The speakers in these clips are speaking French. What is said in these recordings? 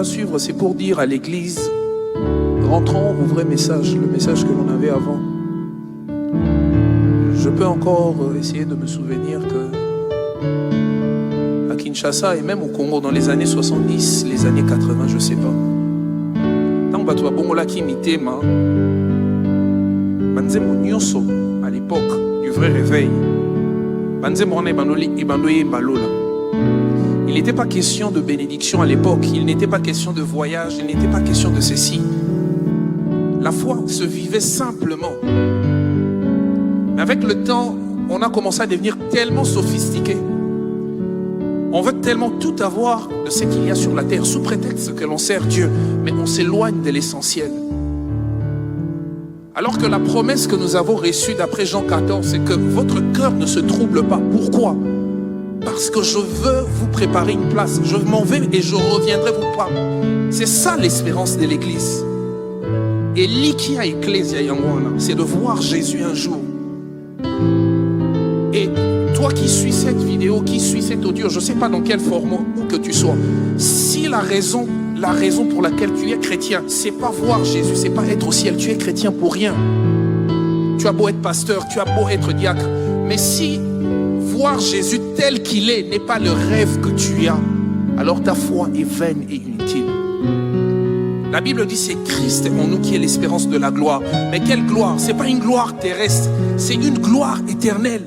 va suivre, c'est pour dire à l'église, rentrons au vrai message, le message que l'on avait avant. Je peux encore essayer de me souvenir que à Kinshasa et même au Congo, dans les années 70, les années 80, je ne sais pas. Tant que tu as bongola qui mitema, banzemo nyonso à l'époque du vrai réveil, banzemo wana ibandoye mbalola. Il n'était pas question de bénédiction à l'époque, il n'était pas question de voyage, il n'était pas question de ceci. La foi se vivait simplement. Mais avec le temps, on a commencé à devenir tellement sophistiqué. On veut tellement tout avoir de ce qu'il y a sur la terre, sous prétexte que l'on sert Dieu, mais on s'éloigne de l'essentiel. Alors que la promesse que nous avons reçue d'après Jean 14, c'est que votre cœur ne se trouble pas. Pourquoi? Parce que je veux vous préparer une place. Je m'en vais et je reviendrai vous prendre. C'est ça l'espérance de l'église. Et l'ikia ecclesia yangwana, c'est de voir Jésus un jour. Et toi qui suis cette vidéo, qui suis cet audio, je ne sais pas dans quel format où que tu sois, si la raison pour laquelle tu es chrétien, c'est pas voir Jésus, c'est pas être au ciel, tu es chrétien pour rien. Tu as beau être pasteur, tu as beau être diacre, mais si voir Jésus tel qu'il est n'est pas le rêve que tu as, alors ta foi est vaine et inutile. La Bible dit c'est Christ en nous qui est l'espérance de la gloire. Mais quelle gloire? Ce n'est pas une gloire terrestre, c'est une gloire éternelle.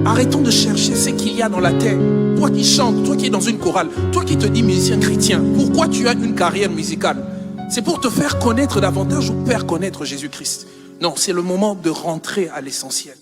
Arrêtons de chercher ce qu'il y a dans la terre. Toi qui chantes, toi qui es dans une chorale, toi qui te dis musicien chrétien, pourquoi tu as une carrière musicale? C'est pour te faire connaître davantage ou faire connaître Jésus-Christ? Non, c'est le moment de rentrer à l'essentiel.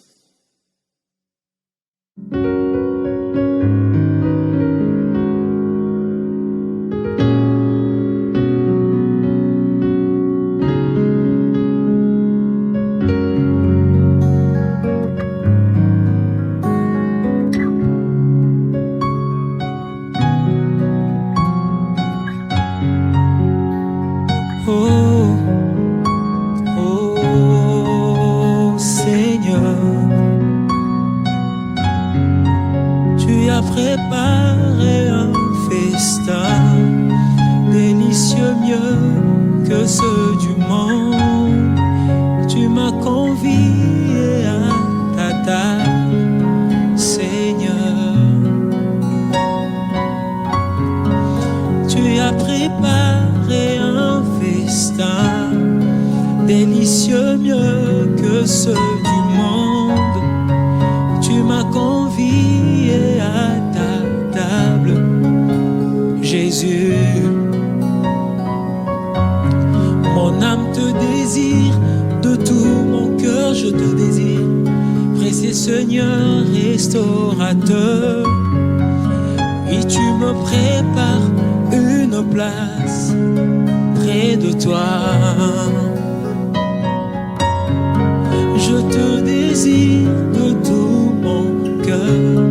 Préparer un festin délicieux mieux que ceux du monde. Tu m'as convié à ta table, Seigneur. Tu as préparé un festin délicieux mieux que ceux du monde. Tu m'as convié à Jésus, mon âme te désire, de tout mon cœur je te désire, précieux Seigneur restaurateur. Et tu me prépares une place près de toi. Je te désire de tout mon cœur,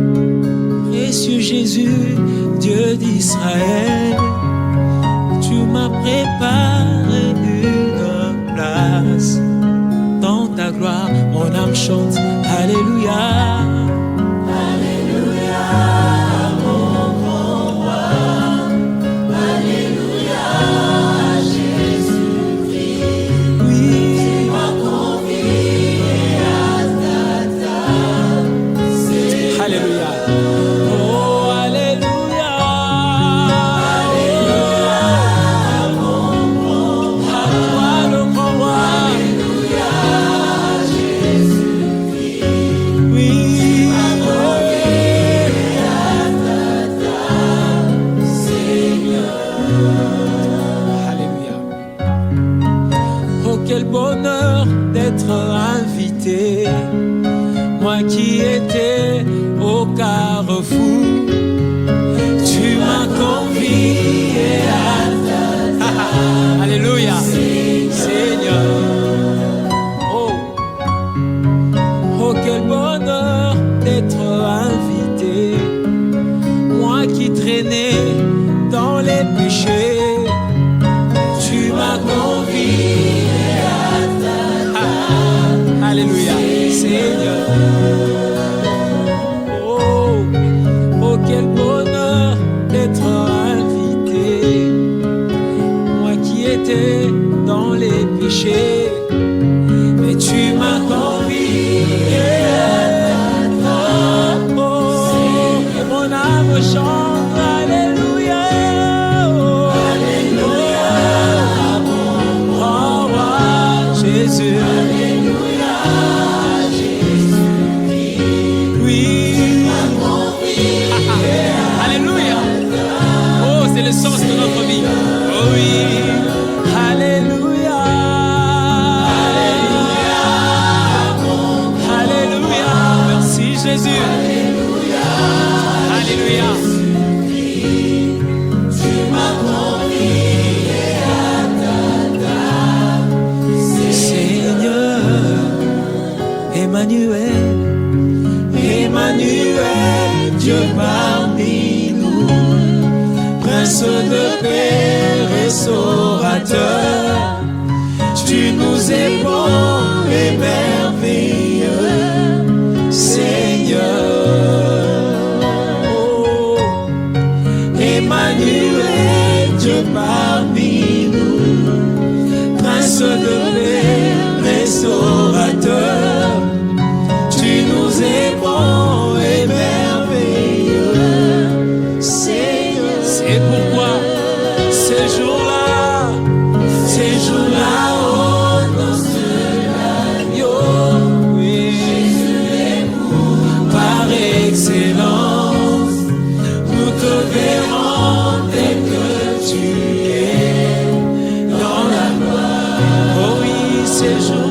précieux Jésus, Dieu d'Israël, tu m'as préparé une place dans ta gloire. Mon âme chante Alléluia. Alléluia, mon grand roi. Alléluia, Jésus-Christ. Oui, tu m'as convié à ta table. Alléluia. Quel bonheur d'être invité, moi qui étais au carrefour. Tu m'as convié à ta table. Alléluia, Seigneur. Oh, oh, quel bonheur d'être invité, moi qui traînais dans les péchés. Tu m'as convié. Alléluia, Seigneur. Oh, oh, quel bonheur d'être invité, Alléluia. Oh, c'est le sens de notre vie. Oh oui. Alléluia. Alléluia. Merci Jésus. Alléluia. Alléluia. Seigneur, Emmanuel, Emmanuel, Dieu parmi nous, Prince de paix, restaurateur, tu nous es bon et merveilleux, Seigneur. Oh, Emmanuel, Dieu parmi nous, Prince de paix, restaurateur, tu nous es bon et merveilleux, Seigneur. C'est pourquoi ces jours-là, oh, dans l'agneau, oui, par excellence, nous te verrons dès que tu es dans la gloire. Oh oui, ces jours.